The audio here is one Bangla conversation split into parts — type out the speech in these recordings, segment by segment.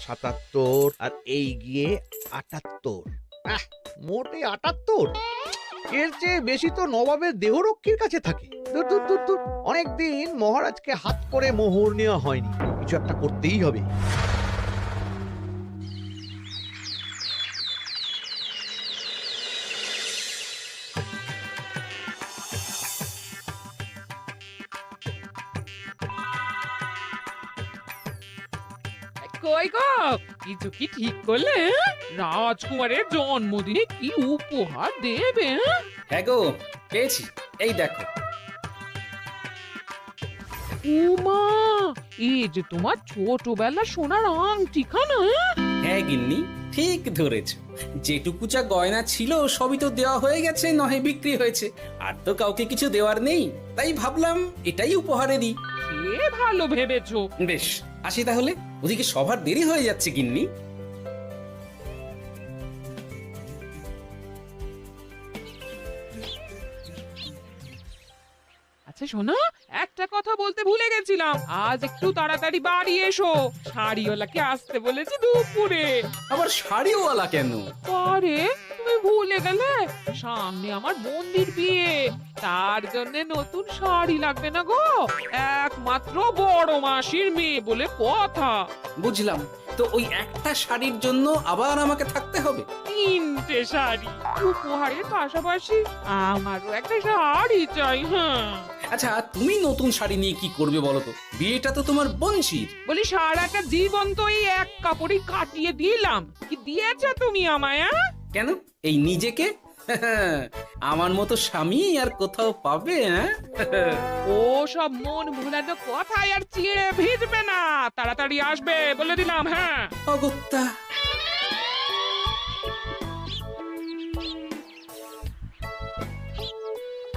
৭৭ আর এই গিয়ে ৭৮। মোটে ৭৮। এর চেয়ে বেশি তো নবাবের দেহরক্ষীর কাছে থাকে। দূর দূর দূর দূর। অনেকদিন মহারাজকে হাত করে মোহর নেওয়া হয়নি, কিছু একটা করতেই হবে। কই গো, কিছু কি ঠিক করলে? রাজকুমারের জন্মদিনে কি উপহার দেবে? হ্যাঁ গো, পেয়েছি। এই দেখো। উমা, এই যে তোমার ছোটবেলা সোনার আংটিখানা। হ্যাঁ গিন্নি, ঠিক ধরেছ। যেটুকু যা গয়না ছিল সবই তো দেওয়া হয়ে গেছে, নহে বিক্রি হয়েছে। আর তো কাউকে কিছু দেওয়ার নেই, তাই ভাবলাম এটাই উপহারে দিই। সে ভালো ভেবেছো। বেশ, আসি তাহলে। ওদিকে সবার দেরি হয়ে যাচ্ছে গিন্নি। আচ্ছা শোনো, একটা কথা বলতে ভুলে গেছিলাম। আজ একটু তাড়াতাড়ি বাড়ি এসো, শাড়িওয়ালাকে আসতে বলেছি দুপুরে। আবার শাড়িওয়ালা কেন? আরে তুমি ভুলে গেলে, সামনে আমার বোনদির বিয়ে, তার জন্য নতুন শাড়ি লাগবে না গো। একমাত্র বড় মাসির মেয়ে বলে কথা। বুঝলাম। তো ওই একটা শাড়ির জন্য আবার আমাকে থাকতে হবে? 3টে শাড়ি উপহারের পাশাপাশি আমারও একটা শাড়ি চাই। হ্যাঁ আচ্ছা, তুমি নতুন শাড়ি নিয়ে কি করবে বলো তো? বিয়েটা তো তোমার বংশীর। বলি, সারাটা জীবন তো এই এক কাপড়ই কাটিয়ে দিলাম, কি দিয়েছ তুমি আমায়? কেন, এই নিজেকে? আমার মতো স্বামী আর কোথাও পাবে? ও সব মন ভুলানো কথায় আর চিড়ে ভিজবে না, তাড়াতাড়ি আসবে বলে দিলাম। হ্যাঁ অগত্যা।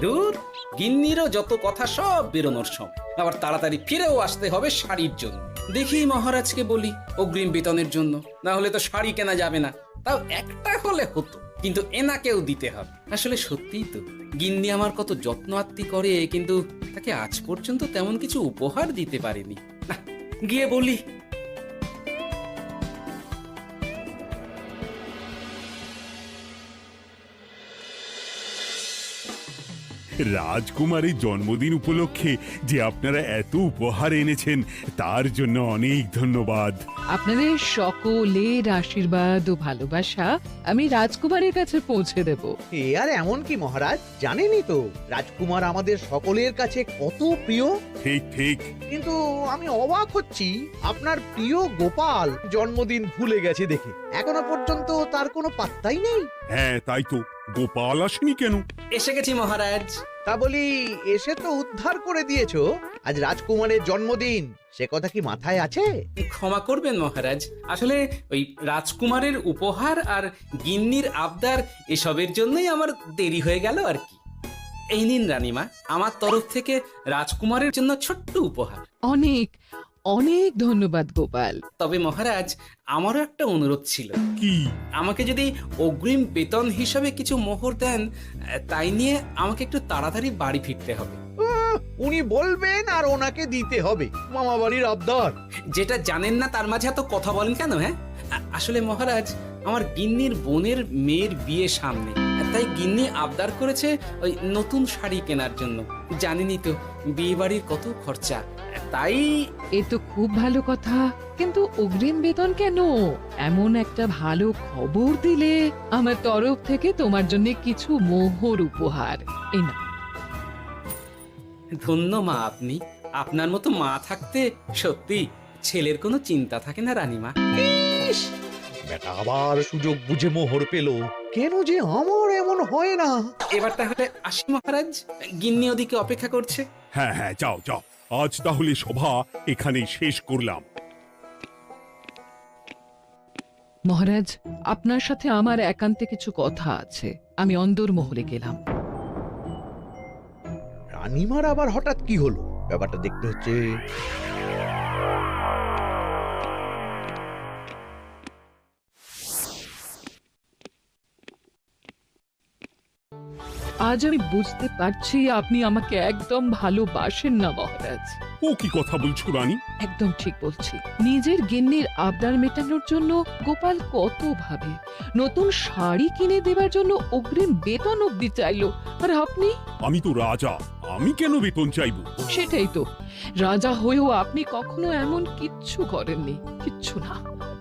দূর, গিন্নিরও যত কথা সব বেরোনোর সময়। আবার তাড়াতাড়ি ফিরেও আসতে হবে শাড়ির জন্য। দেখি মহারাজকে বলি অগ্রিম বেতনের জন্য, না হলে তো শাড়ি কেনা যাবে না। তাও একটা হলে হতো, কিন্তু এনাকেও দিতে হবে। আসলে সত্যিই তো, গিন্নি আমার কত যত্ন আত্তি করে, কিন্তু তাকে আজ পর্যন্ত তেমন কিছু উপহার দিতে পারেনি। না, গিয়ে বলি। রাজকুমারীর জন্মদিন উপলক্ষে যে আপনারা এত উপহার এনেছেন তার জন্য অনেক ধন্যবাদ। আপনাদের সকলের আশীর্বাদ ও ভালোবাসা আমি রাজকুমারের কাছে পৌঁছে দেব। এ আর এমন কি মহারাজ, জানেনই তো রাজকুমার আমাদের সকলের কাছে কত প্রিয়। ঠিক ঠিক। কিন্তু আমি অবাক হচ্ছি আপনার প্রিয় গোপাল জন্মদিন ভুলে গেছে দেখে। এখনো পর্যন্ত তার কোনো পাত্তাই নেই। হ্যাঁ তাই তো, গোপাল আসেনি কেন? এসে গেছি মহারাজ। তা বলি, এসে তো উদ্ধার করে দিয়েছো। আজ রাজকুমারের জন্মদিন, সে কথা কি মাথায় আছে? ক্ষমা করবেন মহারাজ, আসলে ওই রাজকুমারের উপহার আর গিন্নির আবদার এসবের জন্যই আমার দেরি হয়ে গেল আর কি। এই নিন রানীমা, আমার তরফ থেকে রাজকুমারের জন্য ছোট্ট উপহার। অনেক অনেক ধন্যবাদ গোপাল। তবে মহারাজ, আমারও একটা অনুরোধ ছিল। কি? আমাকে যদি অগ্রিম বেতন হিসাবে কিছু মোহর দেন, তাই নিয়ে আমাকে একটু তাড়াতাড়ি বাড়ি ফিরতে হবে। উনি বলবেন আর ওনাকে দিতে হবে, মামা বাড়ির আবদার। যেটা জানেন না তার মাঝে এত কথা বলেন কেন? হ্যাঁ, আসলে মহারাজ, আমার গিন্নির বোনের মেয়ের বিয়ে সামনে, তাই গিন্নি আবদার করেছে ওই নতুন শাড়ি কেনার জন্য। জানেনই তো বিয়ে বাড়ির কত খরচা, তাই। এ তো খুব ভালো কথা, কিন্তু অগ্রিম বেতন কেন? এমন একটা ভালো খবর দিলে আমার তরফ থেকে তোমার জন্য কিছু মোহর উপহার। এই না। ধন্য মা আপনি। আপনার মতো মা থাকতে সত্যি ছেলের কোনো চিন্তা থাকে না রানীমা। ইস, বেটা আবার সুযোগ বুঝে মোহর পেল। কেন যে আমার এমন হয় না। এবার তাহলে আসি মহারাজ, গিন্নি ওদিকে অপেক্ষা করছে। হ্যাঁ হ্যাঁ, যাও যাও, আজ তাহলে সভা এখানেই শেষ করলাম। মহারাজ, আপনার সাথে আমার একান্তে কিছু কথা আছে, আমি অন্দরমহলে গেলাম। রানীমার আবার হঠাৎ কি হলো, ব্যাপারটা দেখতে হচ্ছে। আজ আমি বুঝতে পারছি আপনি আমাকে একদম ভালোবাসেন না মহারাজ। ও কি কথা বলছো রানী? একদম ঠিক বলছি। নিজের গিন্নির আবদার মেটানোর জন্য গোপাল কত ভাবে, নতুন শাড়ি কিনে দেবার জন্য অগ্রিম বেতন অব্দি চাইলো, আর আপনি? আমি তো রাজা, আমি কেন বেতন চাইবো? সেটাই তো, রাজা হয়েও আপনি কখনো এমন কিচ্ছু করেননি, কিচ্ছু না।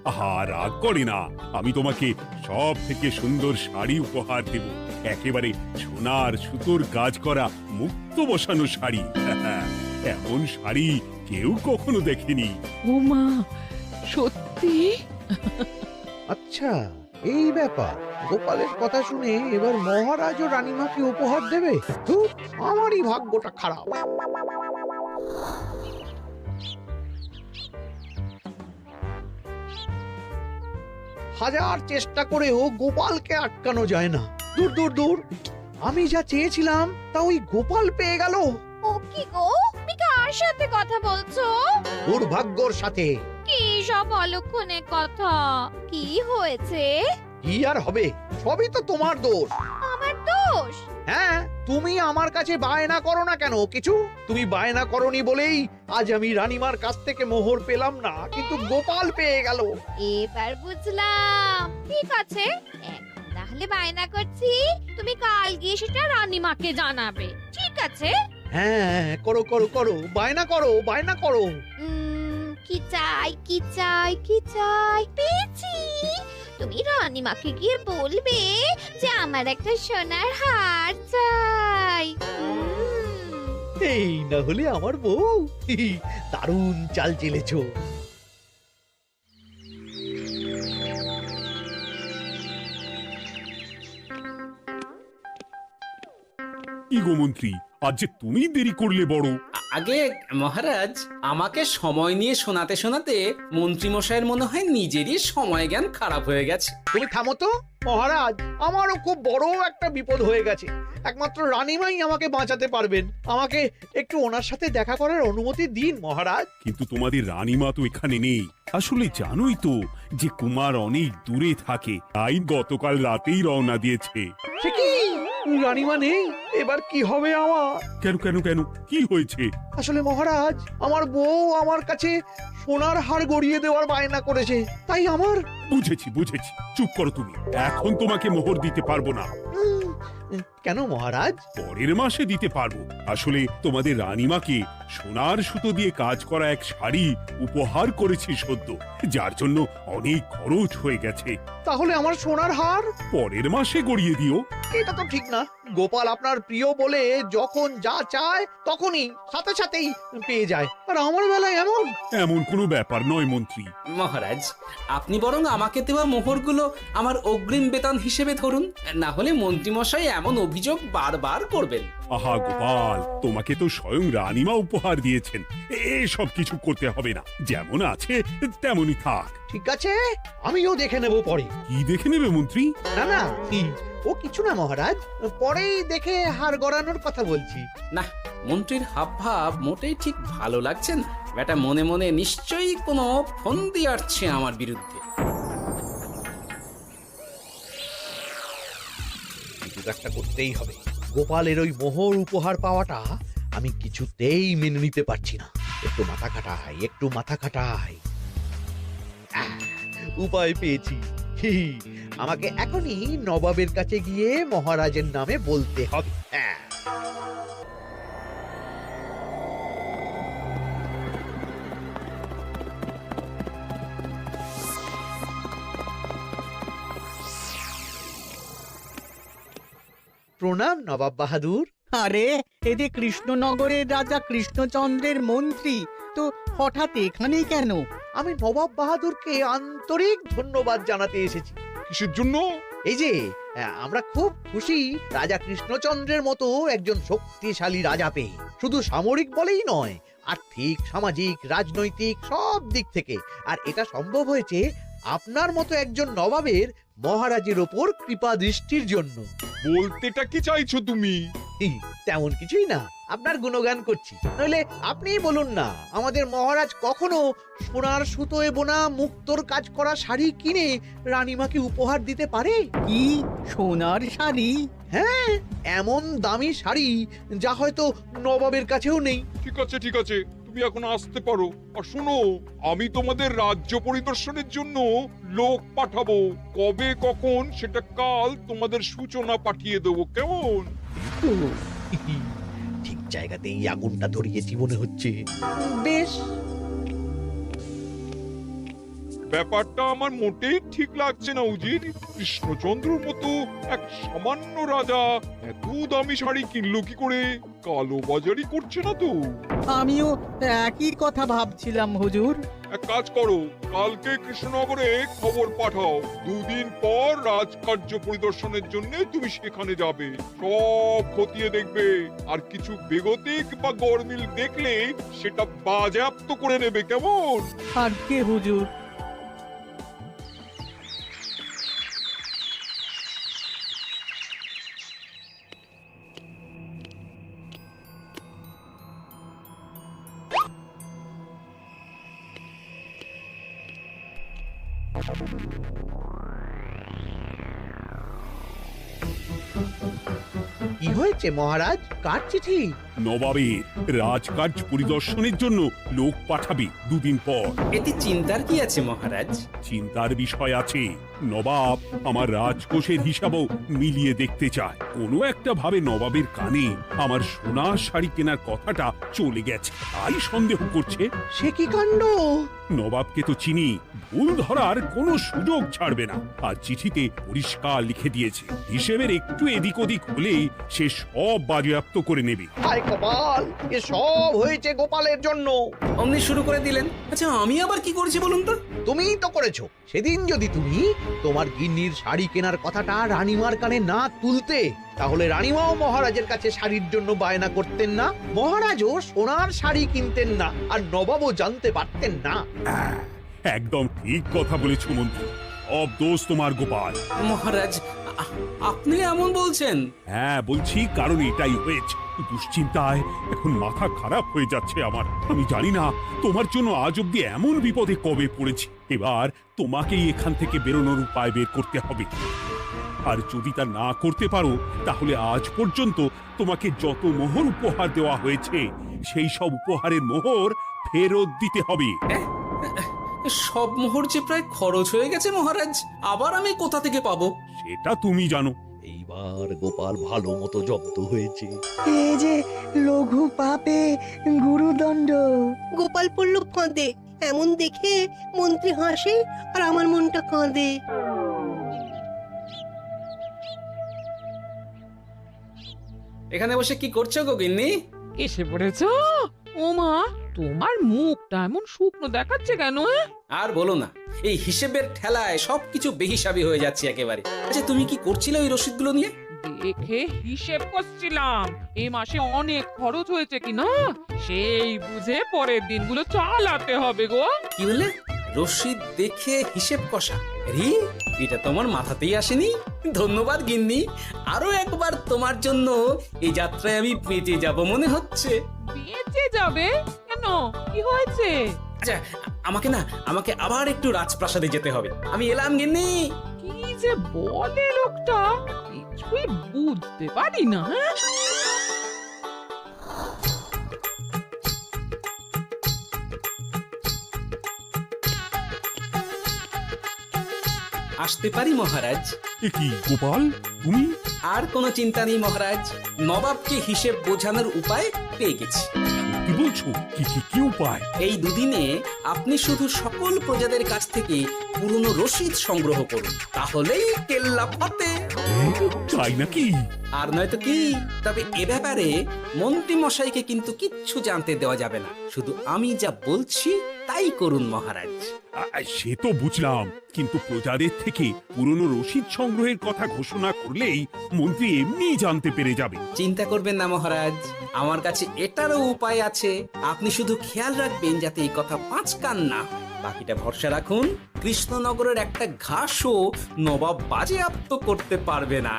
আহা, রাগ করে না। আমি তোমাকে সব থেকে সুন্দর শাড়ি উপহার দেব, একেবারে সোনার সুতোর কাজ করা মুক্ত বসানো শাড়ি। এমন শাড়ি কেউ কখনো দেখেনি। ও মা, সত্যি? আচ্ছা, এই ব্যাপার। গোপালের কথা শুনে এবার মহারাজ ও রানীমাকে উপহার দেবে? ধুর, আমারই ভাগ্যটা খারাপ। হাজার চেষ্টা করেও গোপালকে আটকানো যায় না। দূর দূর দূর, আমি যা চেয়েছিলাম তা ওই গোপাল পেয়ে গেল। ও কি গো, তুমি কার সাথে কথা বলছো? দুর্ভাগ্যর সাথে। কি সব অলক্ষণে কথা? কি হয়েছে? কি আর হবে, সবই তো তোমার দোষ। আমার দোষ? হ্যাঁ, তুমি আমার কাছে বায়না করো না কেন কিছু? তুমি বায়না করনি বলেই আজ আমি রানীমার কাছ থেকে মোহর পেলাম না, কিন্তু গোপাল পেয়ে গেল। এবার বুঝলাম। ঠিক আছে, এখন তাহলে বায়না করছি, তুমি কাল গিয়ে সেটা রানীমাকে জানাবে, ঠিক আছে? হ্যাঁ, করো করো করো, বায়না করো, বায়না করো। কি চাই, কি চাই, কি চাই? পেয়েছি। তুমি রানীমাকে গিয়ে বলবে যে আমার একটা সোনার হার চাই। এই না হলে আমার বউ। দারুণ চাল চেলেছো। কি গো মন্ত্রী, আজ যে তুমি দেরি করলে বড়। আগে মহারাজ, আমাকে সময় নিয়ে শোনাতে শোনাতে মন্ত্রীমশাইয়ের মনে হয় নিজেরই সময় জ্ঞান খারাপ হয়ে গেছে। তুমি থামো তো মহারাজ, আমারও খুব বড় একটা বিপদ হয়ে গেছে। একমাত্র রানীমাই আমাকে বাঁচাতে পারবেন। আমাকে একটু ওনার সাথে দেখা করার অনুমতি দিন মহারাজ। কিন্তু তোমাদের রানীমা তো এখানে নেই। আসলে জানোই তো যে কুমার অনেক দূরে থাকে, তাই গতকাল রাতেই রওনা দিয়েছে। সে কি, রানীমা নেই? এবার কি হবে আমার? কেন কেন কেন, কি হয়েছে? আসলে মহারাজ, আমার বউ আমার কাছে সোনার হার গড়িয়ে দেওয়ার বায়না করেছে, তাই আমার। বুঝেছি বুঝেছি, চুপ করো তুমি। এখন তোমাকে মোহর দিতে পারবো না। কেন মহারাজ? পরের মাসে দিতে পারবো। আসলে তোমাদের রানীমাকে সোনার সুতো দিয়ে কাজ করা এক শাড়ি উপহার করেছি সদ্য, যার জন্য অনেক খরচ হয়ে গেছে। তাহলে আমার সোনার হার পরের মাসে গড়িয়ে দিও। এটা তো ঠিক না। গোপাল আপনার প্রিয় বলে যখন যা চায় তখনই সাথে সাথেই পেয়ে যায়, আর আমার বেলায় এমন। এমন কোনো ব্যাপার নয় মন্ত্রী। মহারাজ, আপনি বরং আমাকে দেওয়া মোহরগুলো আমার অগ্রিম বেতন হিসেবে ধরুন, না হলে মন্ত্রীমশাই এমন অভিযোগ বারবার করবেন। আহা গোপাল, তোমাকে তো স্বয়ং রানীমা উপহার দিয়েছেন, এসব কিছু করতে হবে না। যেমন আছে তেমনই থাক। ঠিক আছে, আমিও দেখে নেব পরে। কি দেখে নেবে মন্ত্রী? না না, ও কিছু না মহারাজ, পরেই দেখে হার গড়ানোর কথা বলছি। না, মন্ত্রীর হাবভাব মোটেই ঠিক ভালো লাগছে না। বেটা মনে মনে নিশ্চয়ই কোনো ফন্দি আটছে আমার বিরুদ্ধে। কিছু একটা করতেই হবে। গোপালের ওই মোহর উপহার পাওয়াটা আমি কিছুতেই মেনে নিতে পারছি না। একটু মাথা খাটাই, একটু মাথা খাটাই। উপায় পেয়েছি। আমাকে এখনই নবাবের কাছে গিয়ে মহারাজের নামে বলতে হবে। প্রণাম নবাব বাহাদুর। আরে, এ যে কৃষ্ণনগরের রাজা কৃষ্ণচন্দ্রের মন্ত্রী, তো হঠাৎ এখানেই কেন? আমি নবাব বাহাদুরকে আন্তরিক ধন্যবাদ জানাতে এসেছি। কিসের জন্য? এই যে আমরা খুব খুশি রাজা কৃষ্ণচন্দ্রের মতো একজন শক্তিশালী রাজা পেয়ে। শুধু সামরিক বলেই নয়, আর্থিক, সামাজিক, রাজনৈতিক সব দিক থেকে। আর এটা সম্ভব হয়েছে আপনার মতো একজন নবাবের মহারাজের ওপর কৃপা দৃষ্টির জন্য। বলতেটা কি চাইছো তুমি? তেমন কিছুই না, আপনার গুণগান করছি। নইলে আপনিই বলুন না, আমাদের মহারাজ কখনো সোনার সুতোয় বোনা মুক্তোর কাজ করা শাড়ি কিনে রানীমাকে উপহার দিতে পারে? কি সোনার শাড়ি? হ্যাঁ, এমন দামি শাড়ি যা হয়তো নবাবের কাছেও নেই। ঠিক আছে, তুমি এখন আসতে পারো। আর শোনো, আমি তোমাদের রাজ্য পরিদর্শনের জন্য লোক পাঠাবো। কবে কখন সেটা কাল তোমাদের সূচনা পাঠিয়ে দেবো, কেমন? ঠিক জায়গাতেই আগুনটা ধরিয়েছি মনে হচ্ছে। বেশ, ব্যাপারটা আমার মোটেই ঠিক লাগছে না উজির। কৃষ্ণচন্দ্রর মতো এক সামান্য রাজা এত দামি শাড়ি কিনলো কি করে? কালো বাজারি করছে না তো? আমিও একই কথা ভাবছিলাম হুজুর। এক কাজ করো, কালকে কৃষ্ণনগরে খবর পাঠাও। 2 দিন পর রাজকার্য পরিদর্শনের জন্য তুমি সেখানে যাবে। সব খতিয়ে দেখবে, আর কিছু বেগতিক বা গরমিল দেখলে সেটা বাজেয়াপ্ত করে নেবে, কেমন? আর কে হুজুর? কি হয়েছে মহারাজ? কার চিঠি? নবাবের রাজকার্য পরিদর্শনের জন্য লোক পাঠাবে 2 দিন পর। এতে চিন্তার কি আছে মহারাজ? চিন্তার বিষয় আছে। নবাব আমার রাজকোষের হিসাবও মিলিয়ে দেখতে চায়। কোনো একটা ভাবে নবাবের কানে আমার সোনার শাড়ি কেনার কথাটা চলে গেছে, তাই সন্দেহ করছে। সে কি কাণ্ড! নবাবকে তো চিনি, ভুল ধরার কোনো সুযোগ ছাড়বে না। আর চিঠিতে পরিষ্কার লিখে দিয়েছে, হিসেবের একটু এদিক ওদিক হলেই সে সব বাজেয়াপ্ত করে নেবে। হায় কপাল! এ সব হয়েছে গোপালের জন্য। অমনি শুরু করে দিলেন। আচ্ছা, আমি আবার কি করেছি বলুন তো? তুমিই তো করেছো। সেদিন যদি তুমি তোমার গিন্নির শাড়ি কেনার কথাটা রানীমার কানে না তুলতে, তাহলে রানীমাও মহারাজের কাছে শাড়ির জন্য বায়না করতেন না, মহারাজও সোনার শাড়ি কিনতেন না, আর নবাবও জানতে পারতেন না। একদম ঠিক কথা বলেছ মন্ত্রী, সব দোষ তোমার গোপাল। মহারাজ, আপনি এমন বলছেন? হ্যাঁ বলছি, কারণ এটাই হয়েছে। দুশ্চিন্তায় এখন মাথা খারাপ হয়ে যাচ্ছে আমার। আমি জানি না তোমার জন্য আজ অব্দি এমন বিপদে কবে পড়েছি। এবার তোমাকেই এখান থেকে বেরোনোর উপায় বের করতে হবে। আর যদি তা না করতে পারো, তাহলে আজ পর্যন্ত তোমাকে যত মোহর উপহার দেওয়া হয়েছে সেই সব উপহারের মোহর ফেরত দিতে হবে। সব মোহর যে প্রায় খরচ হয়ে গেছে মহারাজ, আবার আমি কোথা থেকে পাবো? সেটা তুমি জানো। এইবার গোপাল ভালো মতো জব্দ হয়েছে। এই যে লঘু পাপে গুরুদণ্ড। গোপাল পড়ল ফাঁদে। এমন দেখে মন্ত্রী হাসে আর আমার মনটা কাঁদে। এখানে বসে কি করছো গো গিন্নি? এসে পড়েছো? ও মা, তোমার মুখটা এমন শুকনো দেখাচ্ছে কেন? আর বলো না, এই হিসেবের ঠেলায় সবকিছু বেহিসাবি হয়ে যাচ্ছে একেবারে। আচ্ছা, তুমি কি করছিলে ওই রসিদগুলো নিয়ে? দেখে হিসেব করছিলাম এই মাসে অনেক খরচ হয়েছে কিনা, সেই বুঝে পরের দিনগুলো চালাতে হবে গো। কি বললে? রসিদ দেখে হিসেব কষা? আরে, এটা তোমার মাথাতেই আসেনি। ধন্যবাদ গিন্নি, আরো একবার তোমার জন্য এই যাত্রায় আমি বেঁচে যাব মনে হচ্ছে। বেঁচে যাবে কেন? কি হয়েছে? আচ্ছা, আমাকে আবার একটু রাজপ্রাসাদে যেতে হবে। আমি এলাম গিন্নি। কি যে বলে লোকটা, কিছুই বুঝতে পারি না। আসতে পারি মহারাজ? এ কি গোপাল, তুমি? আর কোনো চিন্তা নেই মহারাজ, নবাবকে হিসেব বোঝানোর উপায় পেয়ে গেছি। কি বলছো? কি উপায়? এই দুদিনে আপনি শুধু সকল প্রজাদের কাছ থেকে পুরনো রসিদ সংগ্রহ করুন, তাহলেই কেল্লা ফাতে। তাই নাকি? আর নয়তো কি? তবে এ ব্যাপারে মন্ত্রী মশাইকে কিন্তু কিচ্ছু জানতে দেওয়া যাবে না। শুধু আমি যা বলছি তাই করুন মহারাজ। সে তো বুঝলাম, কিন্তু প্রজাদের থেকে পুরনো রসিদ সংগ্রহের কথা ঘোষণা করলেই মন্ত্রী এমনি জানতে পেরে যাবে। চিন্তা করবেন না মহারাজ, আমার কাছে এটারও উপায় আছে। আপনি শুধু খেয়াল রাখবেন যাতে এই কথা 5 কান না। বাকিটা ভরসা রাখুন, কৃষ্ণনগরের একটা ঘাসও নবাব বাজেয়াপ্ত করতে পারবে না।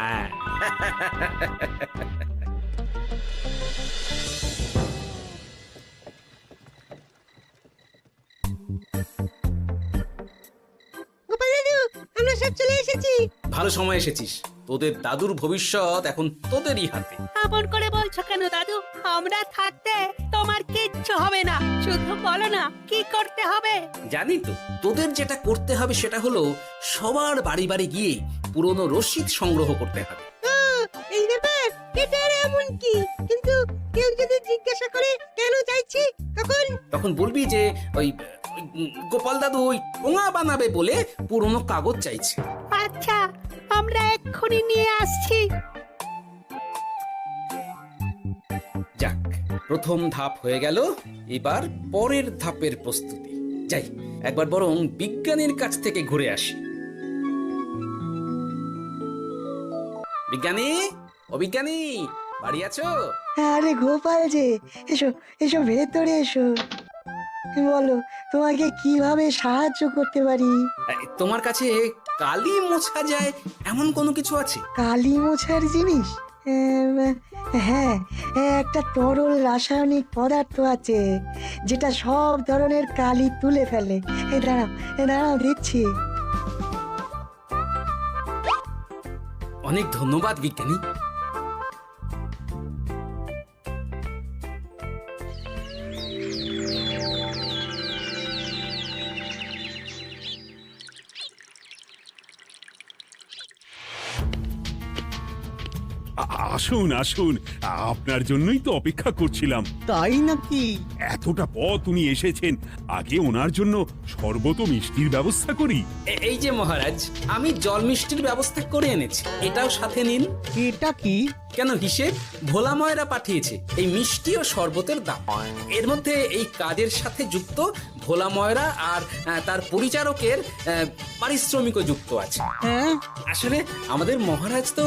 গোপাল দাদু, আমরা সব চলে এসেছি। ভালো সময় এসেছিস। তোদের দাদুর ভবিষ্যৎ এখন তোদেরই হাতে। এমন করে বলছো কেন দাদু? আমরা থাকতে তোমার কিচ্ছু হবে না, শুধু বলো না কি করতে হবে। জানি তো, তোদের যেটা করতে হবে সেটা হলো সবার বাড়ি বাড়ি গিয়ে পুরনো রসিদ সংগ্রহ করতে হবে। এই ব্যাপার, এটা এমন কি? কিন্তু কেউ যদি জিজ্ঞাসা করে কেন চাইছি, তখন বলবি যে ওই গোপাল দাদু ওই ঠোঙা বানাবে বলে পুরনো কাগজ চাইছে। আচ্ছা, আমরা এক্ষুনি নিয়ে আসছি। যাক, প্রথম ধাপ হয়ে গেল, এবার পরের ধাপের প্রস্তুতি। যাই, একবার বরং বিজ্ঞানীর কাছ থেকে ঘুরে আসি। বিজ্ঞানী, ও বিজ্ঞানী, বাড়ি আছো? আরে গোপাল যে, এসো এসো ভেতরে এসো। বলো, তোমাকে কিভাবে সাহায্য করতে পারি? তোমার কাছে কালি মোছা যায় এমন কোনো কিছু আছে? কালি মোছার জিনিস? হ্যাঁ, একটা তরল রাসায়নিক পদার্থ আছে যেটা সব ধরনের কালি তুলে ফেলে। দাঁড়াও দিচ্ছি। অনেক ধন্যবাদ বিজ্ঞানী। আসুন আসুন, আপনার জন্যই তো অপেক্ষা করছিলাম। তাই নাকি? এতটা পথ উনি এসেছেন, আগে ওনার জন্য শরবত ও মিষ্টির ব্যবস্থা করি। এই যে মহারাজ, আমি জল মিষ্টির ব্যবস্থা করে এনেছি, এটাও সাথে নিন। এটা কি? কেন, হিসেব ভোলা ময়রা পাঠিয়েছে এই মিষ্টি ও শরবতের দাম। এর মধ্যে এই কাজের সাথে যুক্ত ভোলা ময়রা আর তার পরিচারকের পারিশ্রমিকও যুক্ত আছে। হ্যাঁ, আসলে আমাদের মহারাজ তো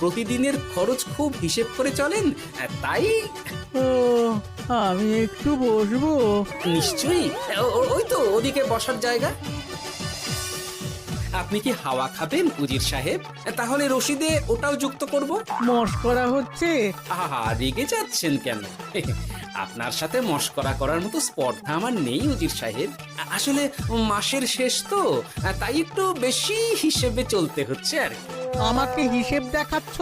প্রতিদিনের খরচ খুব হিসেব করে চলেন, তাই। ও, আমি একটু বসবো? নিশ্চয়ই, ওই তো ওদিকে বসার জায়গা। আপনি কি হাওয়া খাবেন উজির সাহেব? তাহলে রশিদে ওটাও যুক্ত করব। মশকরা হচ্ছে? আহা, রেগে যাচ্ছেন কেন? আপনার সাথে মশকরা করার মতো স্পর্ধা আমার নেই উজির সাহেব। আসলে মাসের শেষ তো, তাই একটু বেশি হিসেবে চলতে হচ্ছে আর কি। আমাকে হিসেব দেখাচ্ছ?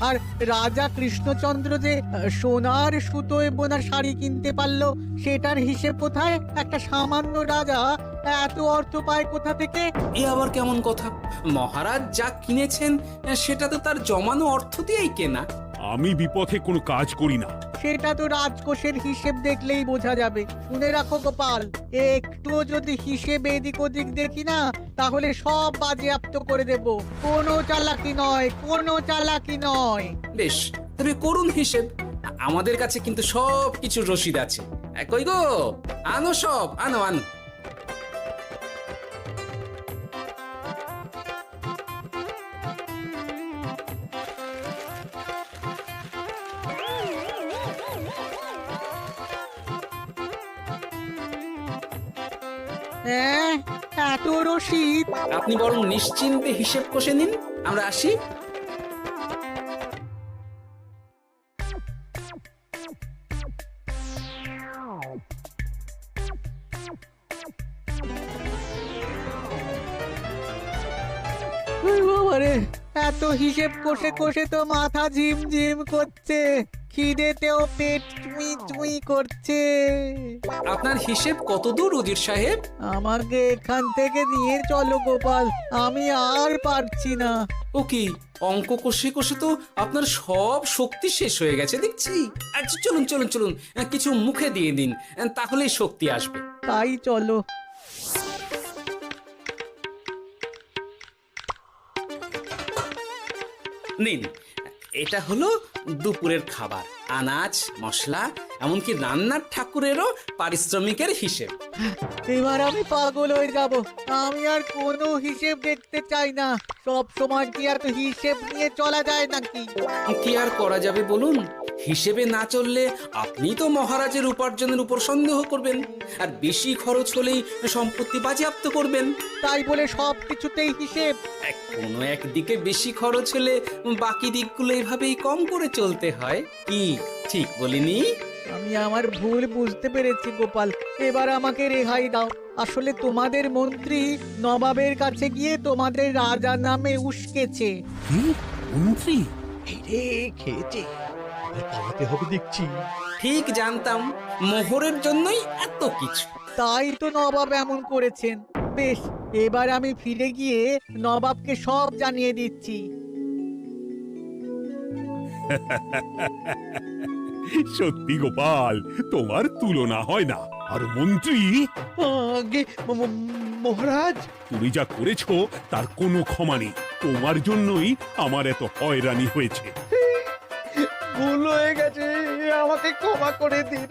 আর রাজা কৃষ্ণচন্দ্র যে সোনার সুতোয় বোনা শাড়ি কিনতে পারলো, সেটার হিসেব কোথায়? একটা সামান্য রাজা এত অর্থ পায় কোথা থেকে? এ আবার কেমন কথা? মহারাজ যা কিনেছেন সেটা তো তার জমানো অর্থ দিয়েই কেনা। আমি বিপথে কোনো কাজ করি না। সেটা তো রাজকোষের হিসেব দেখলেই বোঝা যাবে। শুনে রাখো গোপাল, একটুও যদি হিসেব এদিক ওদিক দেখি না, তাহলে সব বাজেয়াপ্ত করে দেব। কোনো চালাকি নয়, কোনো চালাকি নয়। বেশ, তবে করুন হিসেব। আমাদের কাছে কিন্তু সব কিছুর রসিদ আছে। কই গো, আনো সব, আনো আনো। হ্যাঁ, এত রসিদ? আপনি বরং নিশ্চিন্তে হিসেব কষে নিন, আমরা আসি। বাবারে, এত হিসেব কষে কষে তো মাথা ঝিমঝিম করছে, খিদেতেও পেট চুই চুই করছে। আপনার হিসেব কত দূর উজির সাহেব? আমাকে এখান থেকে নিয়ে চলো গোপাল, আমি আর পারছি না। ও কি, অঙ্ক কষে কষে তো আপনার সব শক্তি শেষ হয়ে গেছে দেখছি। আচ্ছা চলুন চলুন চলুন, কিছু মুখে দিয়ে দিন, তাহলেই শক্তি আসবে। তাই চলো। নিন, এটা হলো দুপুরের খাবার, আনাজ মশলা, এমনকি রান্নার ঠাকুরেরও পারিশ্রমিকের হিসেব। এবার আমি পাগল হয়ে যাব। আমি আর কোনো হিসেব দেখতে চাই না। সব সময় কি আর হিসেব নিয়ে চলা যায় নাকি? কি আর করা যাবে বলুন? হিসেবে না চললে আপনি তো মহারাজের উপার্জনের উপর সন্দেহ করবেন, আর বেশি খরচ হলেই সম্পত্তি বাজেয়াপ্ত করবেন। তাই বলে সব কিছুতেই হিসেব? কোনো একদিকে বেশি খরচ হলে বাকি দিকগুলো এভাবেই কম করে চলতে হয়। কি ঠিক বলিনি? আমি আমার ভুল বুঝতে পেরেছি গোপাল, এবার আমাকে রেহাই দাও। আসলে তোমাদের মন্ত্রী নবাবের কাছে গিয়ে তোমাদের রাজা নামে উস্কেছে। কি? মন্ত্রী? এই রে খেয়েছে, এবার পালাতে হবে দেখছি। ঠিক জানতাম মোহরের জন্যই এত কিছু। তাই তো নবাব এমন করেছেন। বেশ, এবার আমি ফিরে গিয়ে নবাবকে সব জানিয়ে দিচ্ছি। সত্যি গোপাল, তোমার তুলনা হয় না। আর মন্ত্রী, আগে মহারাজ, তুমি যা করেছো তার কোনো ক্ষমা নেই। তোমার জন্যই আমার এত হয়রানি হয়েছে। ভুল হয়ে গেছে, আমাকে ক্ষমা করে দিন